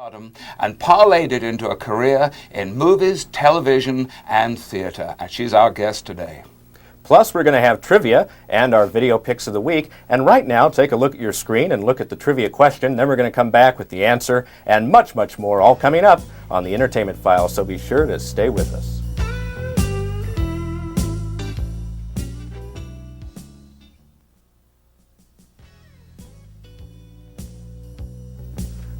stardom and parlayed it into a career in movies, television, and theater. And she's our guest today. Plus, we're going to have trivia and our video picks of the week. And right now, take a look at your screen and look at the trivia question. Then we're going to come back with the answer and much, much more, all coming up on the Entertainment Files. So be sure to stay with us.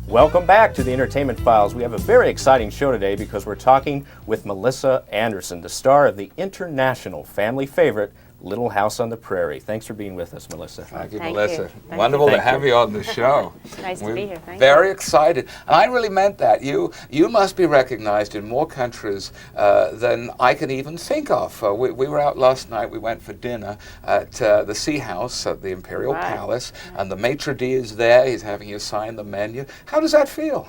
Welcome back to the Entertainment Files. We have a very exciting show today because we're talking with Melissa Anderson, the star of the international family favorite, Little House on the Prairie. Thanks for being with us, Melissa. Thank you, Thank Melissa. you. Wonderful to have you on the show. Nice to be here. Thank Very excited. And I really meant that. You must be recognized in more countries than I can even think of. We were out last night. We went for dinner at the Sea House at the Imperial Palace, and the maitre d' is there. He's having you sign the menu. How does that feel?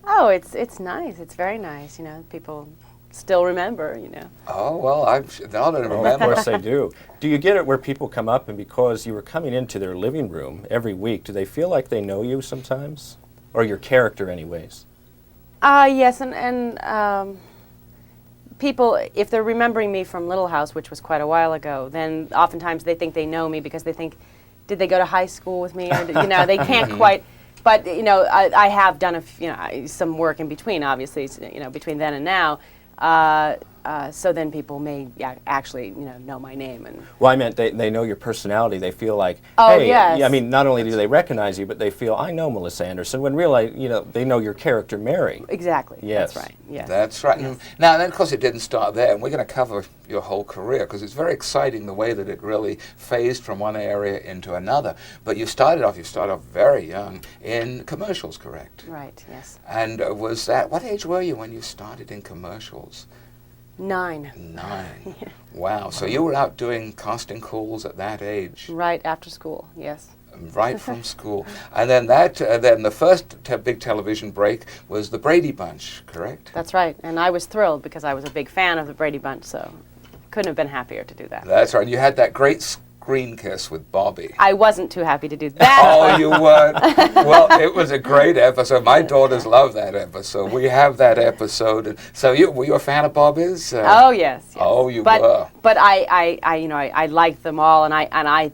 Oh, it's nice. It's very nice. You know, people still remember, you know. Oh, well, now that I remember. Of course they do. Do you get it where people come up and because you were coming into their living room every week, do they feel like they know you sometimes? Or your character anyways? Yes, and people, if they're remembering me from Little House, which was quite a while ago, then oftentimes they think they know me because they think, did they go to high school with me? Or, you know, they can't quite. But, you know, I have done some work in between, obviously, you know, between then and now. So then people may actually, know my name. And well, I meant they know your personality. They feel like, oh, hey, yes. I mean, not only do they recognize you, but they feel, I know Melissa Anderson, when really, they know your character, Mary. Exactly. Yes. That's right. Yes. That's right. Yes. Now, then, of course, it didn't start there, and we're going to cover your whole career, because it's very exciting the way that it really phased from one area into another. But you started off very young in commercials, correct? Right, yes. And what age were you when you started in commercials? 9. 9. Wow. So you were out doing casting calls at that age? Right after school, yes. Right from school. And then then the first big television break was the Brady Bunch, correct? That's right. And I was thrilled because I was a big fan of the Brady Bunch, so couldn't have been happier to do that. That's right. You had that great screen kiss with Bobby. I wasn't too happy to do that. Oh, you weren't? Well, it was a great episode. My daughters love that episode. We have that episode. And so were you a fan of Bobby's? Oh, yes. Oh, you were. But I liked them all, and I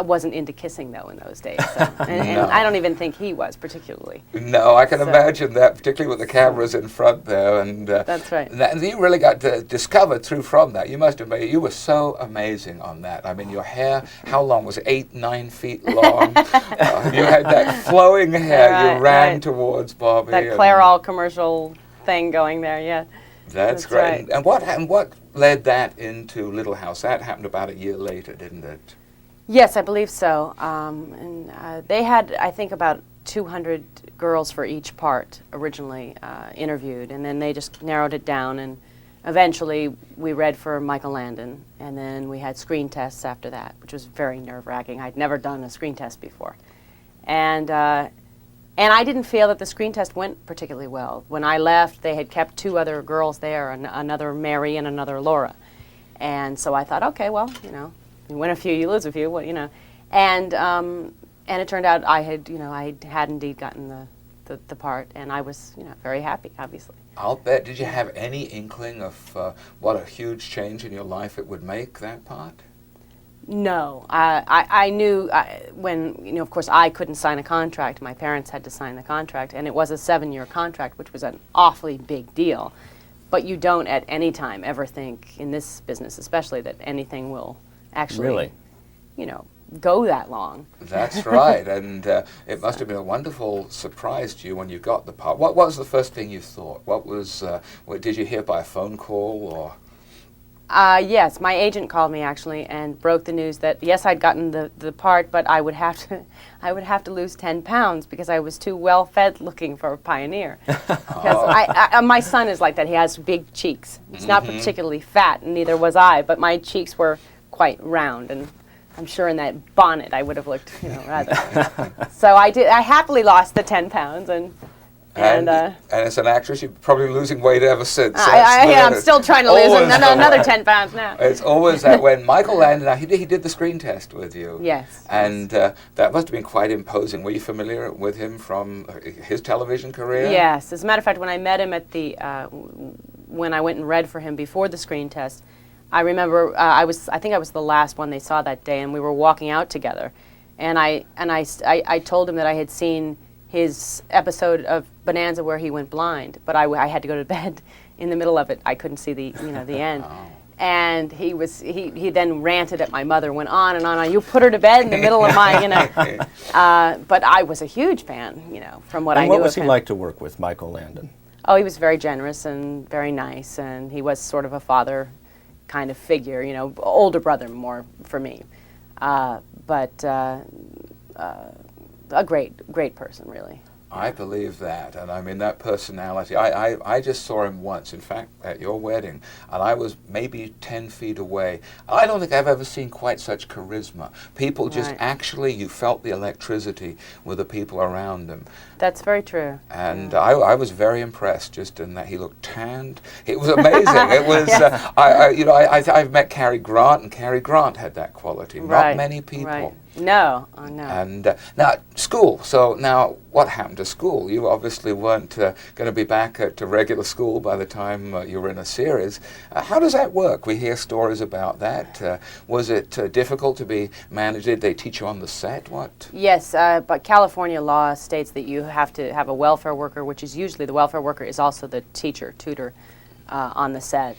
wasn't into kissing, though, in those days. So. And I don't even think he was, particularly. No, I can imagine that, particularly with the cameras in front there. And that's right. And you really got discovered from that. You must have you were so amazing on that. I mean, your hair, how long was it? 8, 9 feet long. You had that flowing hair. Right, you ran towards Bobby. That Clairol commercial thing going there, yeah. That's great. Right. And what led that into Little House? That happened about a year later, didn't it? Yes, I believe so. They had, I think, about 200 girls for each part originally interviewed, and then they just narrowed it down, and eventually we read for Michael Landon, and then we had screen tests after that, which was very nerve-wracking. I'd never done a screen test before. And I didn't feel that the screen test went particularly well. When I left, they had kept 2 other girls there, another Mary and another Laura. And so I thought, okay, well, you win a few, you lose a few, and it turned out I had indeed gotten the part, and I was very happy, obviously. I'll bet. Did you have any inkling of what a huge change in your life it would make, that part? No, I knew when of course I couldn't sign a contract. My parents had to sign the contract, and it was a 7-year contract, which was an awfully big deal. But you don't at any time ever think, in this business especially, that anything will actually, go that long. That's right, and it must have been a wonderful surprise to you when you got the part. What was the first thing you thought? What did you hear by a phone call or? Yes, my agent called me actually and broke the news that yes, I'd gotten the part, but I would have to lose 10 pounds because I was too well fed looking for a pioneer. Because my son is like that. He has big cheeks. He's not particularly fat, and neither was I, but my cheeks were quite round, and I'm sure in that bonnet I would have looked, rather. So I happily lost the 10 pounds, and And as an actress, you're probably losing weight ever since. I'm still trying to lose another 10 pounds now. It's always that when Michael Landon, he did the screen test with you. Yes. And that must have been quite imposing. Were you familiar with him from his television career? Yes. As a matter of fact, when I met him at the, when I went and read for him before the screen test, I remember I think I was the last one they saw that day, and we were walking out together. And I told him that I had seen his episode of Bonanza where he went blind, but I had to go to bed in the middle of it. I couldn't see the end. Oh. And he then ranted at my mother, went on and on and on. You put her to bed in the middle of my, but I was a huge fan, from what I knew of him. And what was he like to work with, Michael Landon? Oh, he was very generous and very nice, and he was sort of a father kind of figure, older brother more for me. But a great person, really. I believe that, and I mean that personality. I just saw him once, in fact, at your wedding, and I was maybe 10 feet away. I don't think I've ever seen quite such charisma. People just actually, you felt the electricity with the people around him. That's very true. And I was very impressed just in that he looked tanned. It was amazing. It was, yes. I've met Cary Grant, and Cary Grant had that quality. Right. Not many people. Right. No, no. And now, school. So now, what happened to school? You obviously weren't going to be back at regular school by the time you were in a series. How does that work? We hear stories about that. Was it difficult to be managed? Did they teach you on the set? What? Yes, but California law states that you have to have a welfare worker, which is usually the welfare worker is also the tutor on the set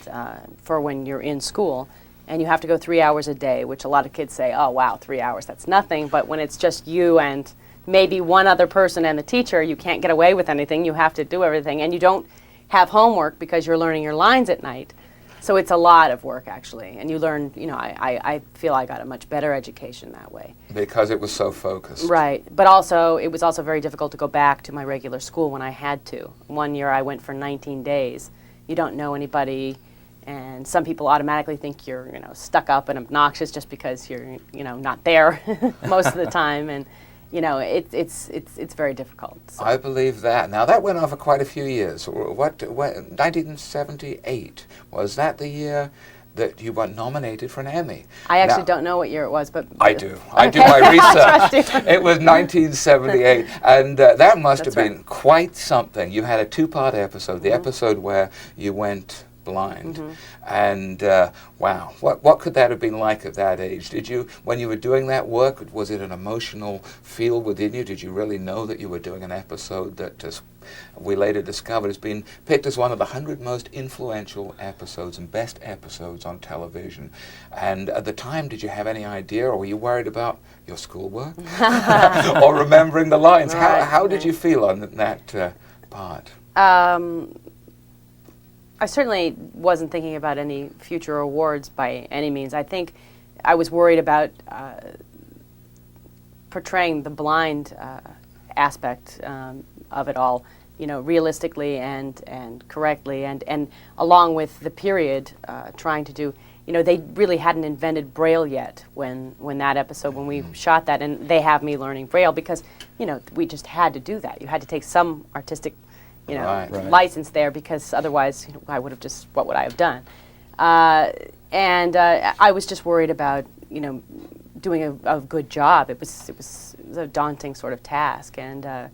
for when you're in school. And you have to go 3 hours a day, which a lot of kids say, oh, wow, 3 hours, that's nothing. But when it's just you and maybe one other person and the teacher, you can't get away with anything. You have to do everything. And you don't have homework because you're learning your lines at night. So it's a lot of work, actually. And you learn, I feel I got a much better education that way. Because it was so focused. Right. But also, it was also very difficult to go back to my regular school when I had to. One year I went for 19 days. You don't know anybody. And some people automatically think you're, stuck up and obnoxious just because you're, not there most of the time, and it's very difficult. So. I believe that. Now that went on for quite a few years. 1978 was that the year that you were nominated for an Emmy? I actually don't know what year it was, but I do. I do my research. It was 1978, and that must have been quite something. You had a two-part episode. The episode where you went blind, and wow, what could that have been like at that age? Did you, when you were doing that work, was it an emotional feel within you? Did you really know that you were doing an episode that, as we later discovered, has been picked as one of the 100 most influential episodes and best episodes on television? And at the time, did you have any idea, or were you worried about your schoolwork or remembering the lines? How did you feel on that part? I certainly wasn't thinking about any future awards by any means. I think I was worried about portraying the blind aspect of it all, realistically and correctly, and along with the period, trying to do, they really hadn't invented Braille yet when that episode, when we shot that, and they have me learning Braille because, we just had to do that. You had to take some artistic license there, because otherwise, I would have just, what would I have done? And I was just worried about, doing a good job. It was a daunting sort of task, and I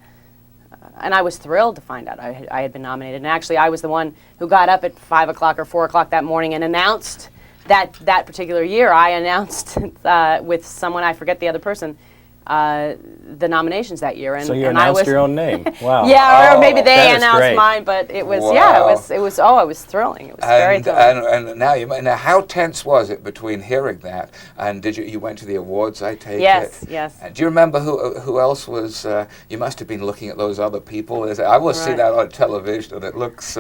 was thrilled to find out I had been nominated. And actually, I was the one who got up at 5 o'clock or 4 o'clock that morning and announced that particular year. I announced with someone, I forget the other person, the nominations that year, and so you and announced your own name. Wow. Yeah, or maybe they announced great. mine, but it was it was thrilling. It was very thrilling. And now how tense was it between hearing that and did you went to the awards? I take it. Yes. Do you remember who else was? You must have been looking at those other people. I will see that on television, and it looks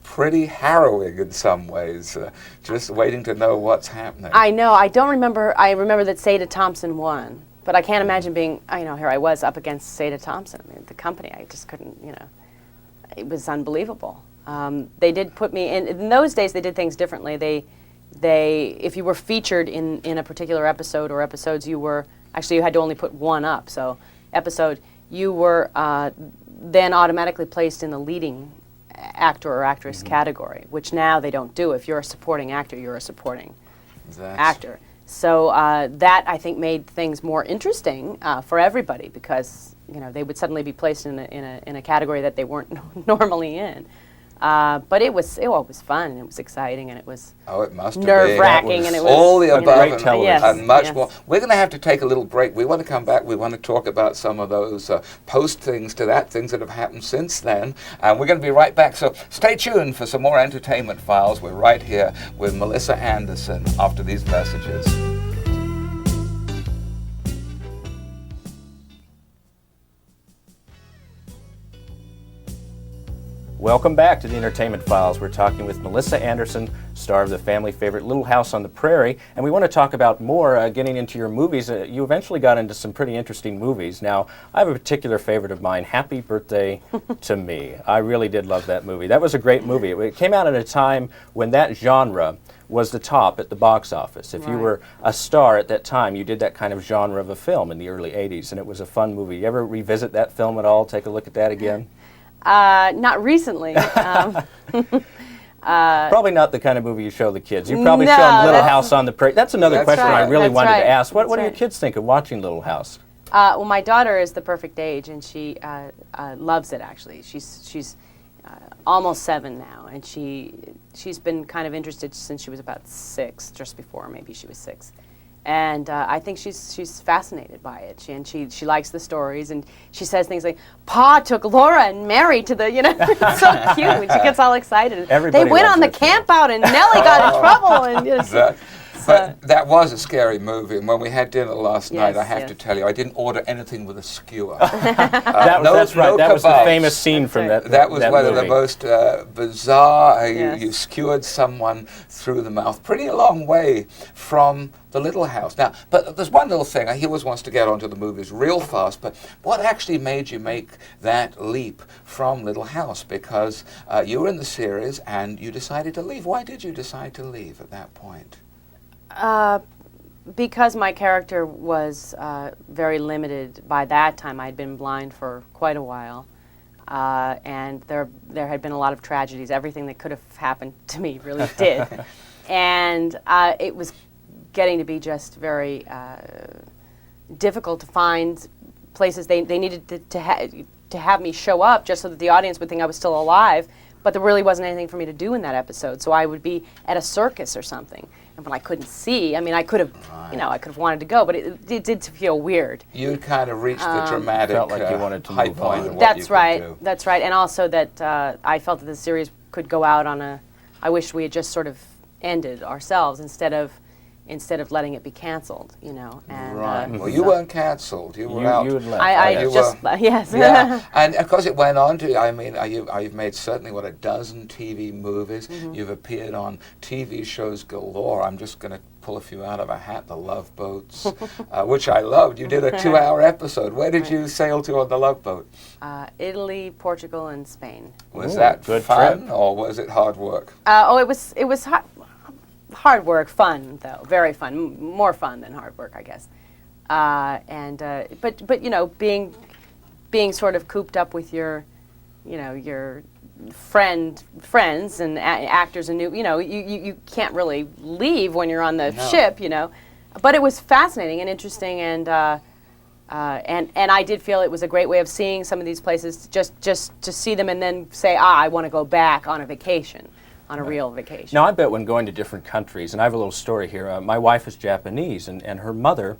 pretty harrowing in some ways. Just waiting to know what's happening. I know. I don't remember. I remember that Seda Thompson won. But I can't imagine being, here I was up against Seda Thompson. I mean, the company, I just couldn't, it was unbelievable. They did put me in those days they did things differently. They if you were featured in a particular episode or episodes, you had to only put one up. So episode, you were, then automatically placed in the leading actor or actress category, which now they don't do. If you're a supporting actor, you're a supporting actor. So that, I think, made things more interesting for everybody, because they would suddenly be placed in a category that they weren't normally in. But it was fun, and it was exciting, and it was nerve-wracking, and it was all the above and much more. We're going to have to take a little break. We want to come back. We want to talk about some of those post things to that, things that have happened since then. And we're going to be right back. So stay tuned for some more Entertainment Files. We're right here with Melissa Anderson after these messages. Welcome back to the Entertainment Files. We're talking with Melissa Anderson, star of the family favorite Little House on the Prairie, and we want to talk about more getting into your movies. You eventually got into some pretty interesting movies. Now, I have a particular favorite of mine, Happy Birthday to Me. I really did love that movie. That was a great movie. It came out at a time when that genre was the top at the box office. If you were a star at that time, you did that kind of genre of a film in the early 80s, and it was a fun movie. You ever revisit that film at all? Take a look at that again? Not recently. Probably not the kind of movie you show the kids. You probably show them Little House on the Prairie. That's another question I really wanted to ask. What do your kids think of watching Little House? Well, my daughter is the perfect age, and she loves it, actually. She's almost 7 now, and she's been kind of interested since she was about 6, just before maybe she was 6. And I think she's fascinated by it. She likes the stories, and she says things like, "Pa took Laura and Mary to the," it's so cute when she gets all excited. Everybody they went on the camp out, and Nellie got in trouble. And But that was a scary movie, and when we had dinner last night, I have to tell you, I didn't order anything with a skewer. That's right. That was the famous scene from that. That was one movie. of the most bizarre. You skewered someone through the mouth, pretty long way from the Little House. Now, but there's one little thing. He always wants to get onto the movies real fast. But what actually made you make that leap from Little House? Because you were in the series and you decided to leave. Why did you decide to leave at that point? Because my character was very limited. By that time, I'd been blind for quite a while, and there had been a lot of tragedies. Everything that could have happened to me really did, and it was getting to be just very difficult to find places. They needed to have me show up just so that the audience would think I was still alive. But there really wasn't anything for me to do in that episode, so I would be at a circus or something. And when I couldn't see, I mean, I could have, I could have wanted to go, but it did feel weird. You kind of reached the dramatic felt like you wanted to high move point. on. That's right. That's right. And also that I felt that the series could go out on I wish we had just sort of ended ourselves instead of letting it be canceled, And, right. Well, you weren't canceled. You were out. You had left. I just yes. Yeah, and of course it went on to. I mean, you've made certainly a dozen TV movies. You've appeared on TV shows galore. I'm just going to pull a few out of a hat. The Love Boats, which I loved. You did a 2-hour episode. Where did you sail to on the Love Boat? Italy, Portugal, and Spain. Was that good fun, or was it hard work? It was hard work, fun though, very fun, more fun than hard work, I guess. But being sort of cooped up with your friends and actors and you can't really leave when you're on the ship, But it was fascinating and interesting, and I did feel it was a great way of seeing some of these places, just to see them and then say, I want to go back on a vacation. On a real vacation. Now, I bet when going to different countries, and I have a little story here. My wife is Japanese, and her mother,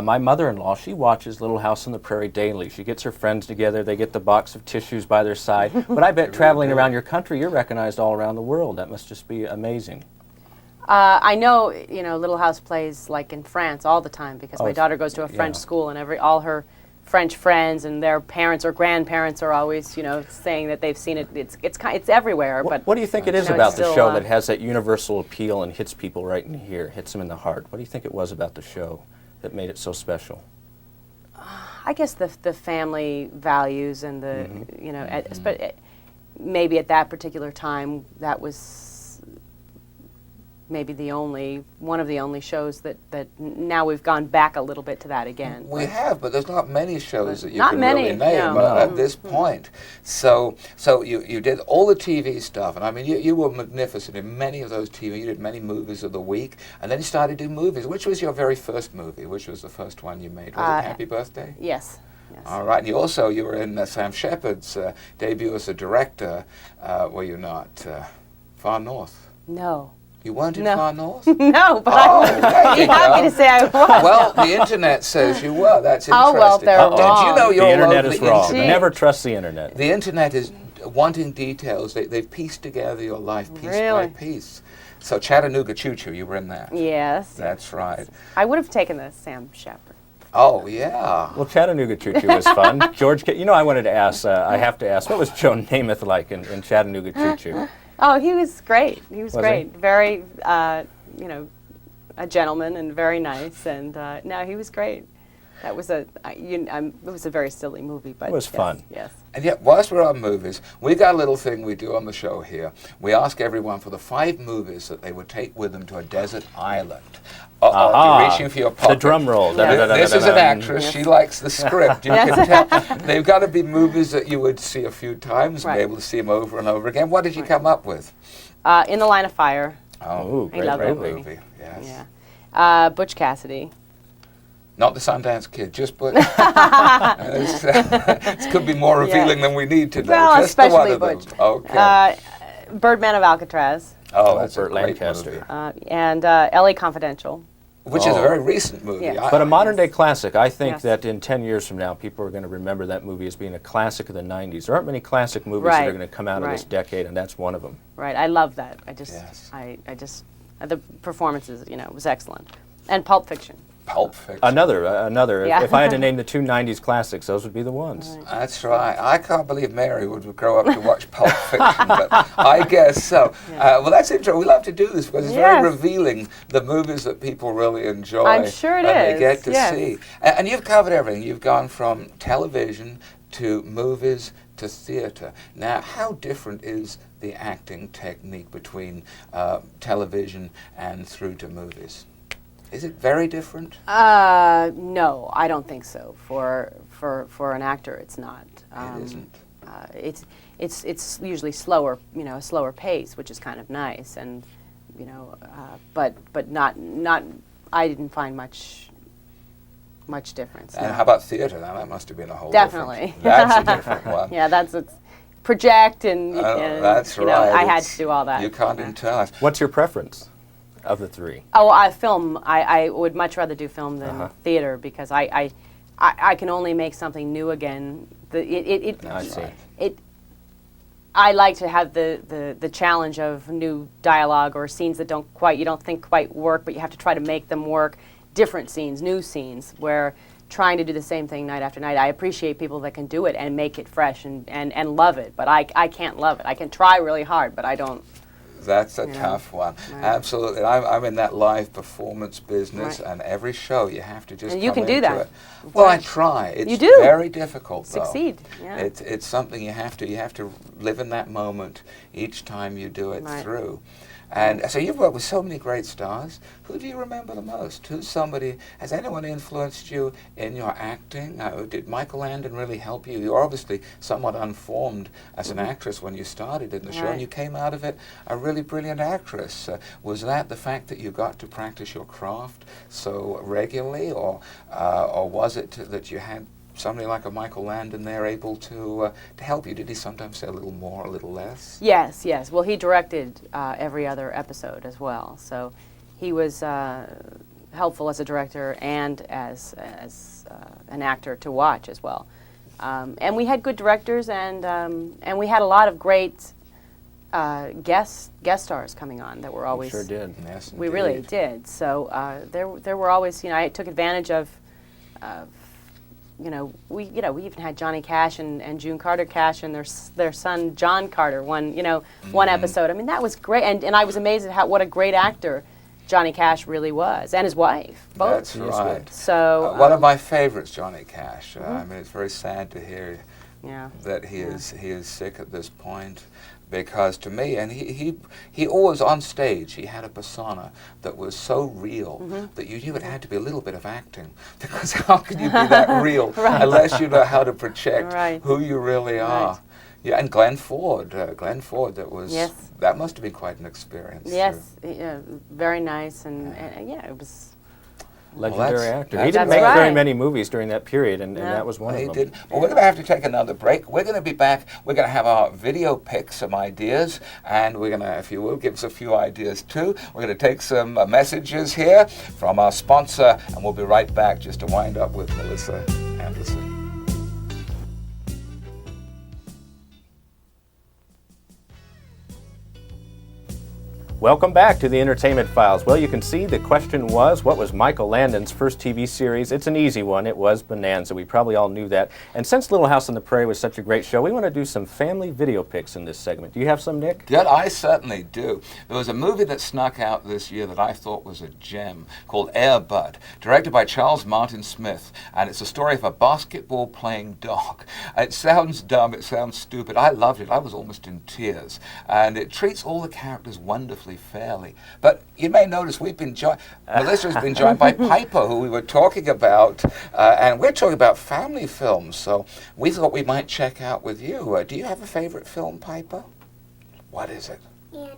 my mother-in-law, she watches Little House on the Prairie daily. She gets her friends together. They get the box of tissues by their side. But I bet traveling around your country, you're recognized all around the world. That must just be amazing. I know, Little House plays like in France all the time because my daughter goes to a French school, and all her French friends and their parents or grandparents are always, saying that they've seen it. It's everywhere. But what do you think it is about the show that has that universal appeal and hits people right in here, hits them in the heart? What do you think it was about the show that made it so special? I guess the family values and maybe at that particular time that was maybe one of the only shows that now we've gone back a little bit to that again. We have, but there's not many shows that you not can many, really name no. at this point. So you did all the TV stuff, and I mean, you were magnificent in many of those TV. You did many movies of the week, and then you started doing movies. Which was your very first movie? Which was the first one you made? Was it Happy Birthday? Yes. Yes. All right, and you were in Sam Shepard's debut as a director, were you not? Far North. No. You weren't in Far North? No, but Oh, I would be happy to say I was. Well, the internet says you were. That's interesting. Oh, well, they're wrong. Did you know you're The all internet over is the wrong. internet? Never trust the internet. The internet is wanting details. They've pieced together your life piece Really? by piece. So Chattanooga Choo Choo, you were in that. Yes. That's right. I would have taken the Sam Shepard. Oh, yeah. Well, Chattanooga Choo Choo was fun. George, I wanted to ask, I have to ask, what was Joe Namath like in Chattanooga Choo Choo? Oh, he was great. He was great. he? Very, a gentleman and very nice. And no, he was great. That was it was a very silly movie, but It was fun. Yes. And yet, whilst we're on movies, we got a little thing we do on the show here. We ask everyone for the 5 movies that they would take with them to a desert island. You're reaching for your pocket. The drum roll. This is an actress. She likes the script. You can tell. They've got to be movies that you would see a few times and be able to see them over and over again. What did you come up with? In the Line of Fire. Oh, I love that movie. movie. Yes. Yeah. Butch Cassidy. Not the Sundance Kid, just Butch. This could be more revealing than we need to know. Well, just the one especially of them. Butch. Okay. Birdman of Alcatraz. Oh, that's Burt a great Lancaster. movie. And L.A. Confidential. Which is a very recent movie. Yeah. But a modern-day classic. I think Yes. that in 10 years from now, people are going to remember that movie as being a classic of the 90s. There aren't many classic movies that are going to come out of this decade, and that's one of them. Right. I love that. Yes. The performances, was excellent. And Pulp Fiction. Pulp Fiction. Another. Yeah. If I had to name the 2 90s classics, those would be the ones. Right. That's right. I can't believe Mary would grow up to watch Pulp Fiction, but I guess so. Yeah. Well, that's interesting. We love to do this because it's very revealing, the movies that people really enjoy. I'm sure it and is. they get to Yes. see. And you've covered everything. You've gone from television to movies to theater. Now, how different is the acting technique between television and through to movies? Is it very different? No, I don't think so. For an actor, it's not. It isn't. It's usually slower, a slower pace, which is kind of nice, and but not. I didn't find much difference. And no. how about theater? Now, that must have been a whole Definitely. different. That's a different one. Yeah, it's project and that's right. I had to do all that. You can't even tell us. What's your preference of the 3? Oh, film. I would much rather do film than theater because I can only make something new again. I see. I like to have the challenge of new dialogue or scenes that you don't think quite work, but you have to try to make them work. Different scenes, new scenes, where trying to do the same thing night after night. I appreciate people that can do it and make it fresh and love it, but I can't love it. I can try really hard, but I don't. That's a tough one. Right. Absolutely. I'm in that live performance business, and every show you have to just And you come can do into that. it. Well, I try. It's You do. very difficult, though. Succeed. Yeah. It's something you have to live in that moment each time you do it through. And so you've worked with so many great stars. Who do you remember the most? Has anyone influenced you in your acting? Did Michael Landon really help you? You're obviously somewhat unformed as an actress when you started in the show, and you came out of it a really brilliant actress. Was that the fact that you got to practice your craft so regularly, or was it that you had somebody like a Michael Landon there able to help you? Did he sometimes say a little more, a little less? Yes. Well, he directed every other episode as well, so he was helpful as a director and as an actor to watch as well. And we had good directors, and we had a lot of great guest stars coming on that were always. We sure did. Yes, we really did. So there were always, I took advantage of. We even had Johnny Cash and June Carter Cash and their son John Carter one episode. I mean, that was great, and I was amazed at what a great actor Johnny Cash really was, and his wife, both. That's right. So one of my favorites, Johnny Cash. I mean, it's very sad to hear that he is sick at this point. Because to me, and he always on stage, he had a persona that was so real that you knew it had to be a little bit of acting. Because how can you be that real unless you know how to project who you really are? Yeah, and Glenn Ford, that was, that must have been quite an experience. Yes, very nice, and yeah, it was... Legendary actor. He didn't make very many movies during that period, and that was one of them. He did. Well, we're going to have to take another break. We're going to be back. We're going to have our video pick some ideas, and we're going to, if you will, give us a few ideas too. We're going to take some messages here from our sponsor, and we'll be right back just to wind up with Melissa Anderson. Welcome back to the Entertainment Files. Well, you can see the question was, what was Michael Landon's first TV series? It's an easy one. It was Bonanza. We probably all knew that. And since Little House on the Prairie was such a great show, we want to do some family video picks in this segment. Do you have some, Nick? Good, I certainly do. There was a movie that snuck out this year that I thought was a gem called Air Bud, directed by Charles Martin Smith, and it's a story of a basketball-playing dog. It sounds dumb, it sounds stupid. I loved it. I was almost in tears. And it treats all the characters wonderfully fairly. But you may notice we've been joined, Melissa's been joined by Piper, who we were talking about, and we're talking about family films, so we thought we might check out with you. Do you have a favorite film, Piper? What is it? Annie.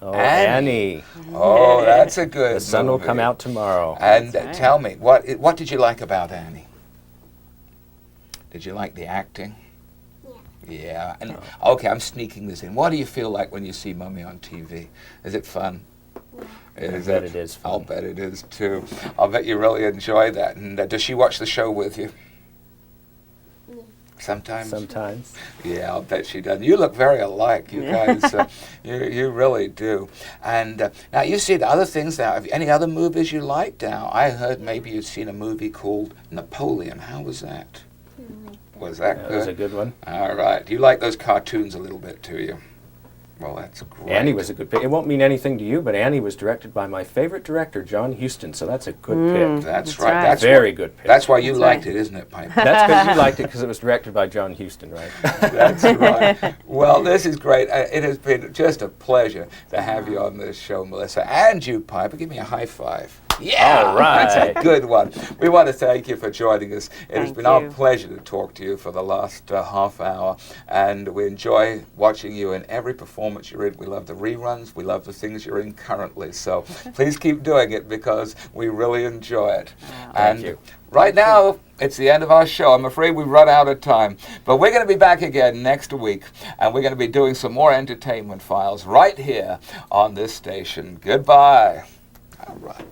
Oh, Annie. Oh, that's a good The sun movie. will come out tomorrow. And tell me, what did you like about Annie? Did you like the acting? Yeah, and okay, I'm sneaking this in. What do you feel like when you see Mummy on TV? Is it fun? I bet it is fun. I'll bet it is too. I'll bet you really enjoy that. And does she watch the show with you? Yeah. Sometimes? Sometimes. Yeah, I'll bet she does. You look very alike, you guys. You really do. And now you've seen other things now. Have you, any other movies you liked now? I heard maybe you'd seen a movie called Napoleon. How was that? Was that good? That was a good one. All right. Do you like those cartoons a little bit, do you? Well, that's great. Annie was a good pick. It won't mean anything to you, but Annie was directed by my favorite director, John Huston, so that's a good pick. That's right. That's very good pick. That's why you liked it, isn't it, Piper? That's because you liked it because it was directed by John Huston, right? That's right. Well, this is great. It has been just a pleasure to have you on this show, Melissa. And you, Piper. Give me a high five. Yeah, all right. That's a good one. We want to thank you for joining us. It has been our pleasure to talk to you for the last half hour, and we enjoy watching you in every performance you're in. We love the reruns. We love the things you're in currently. So please keep doing it because we really enjoy it. Thank you. Right now, it's the end of our show. I'm afraid we've run out of time. But we're going to be back again next week, and we're going to be doing some more Entertainment Files right here on this station. Goodbye. All right.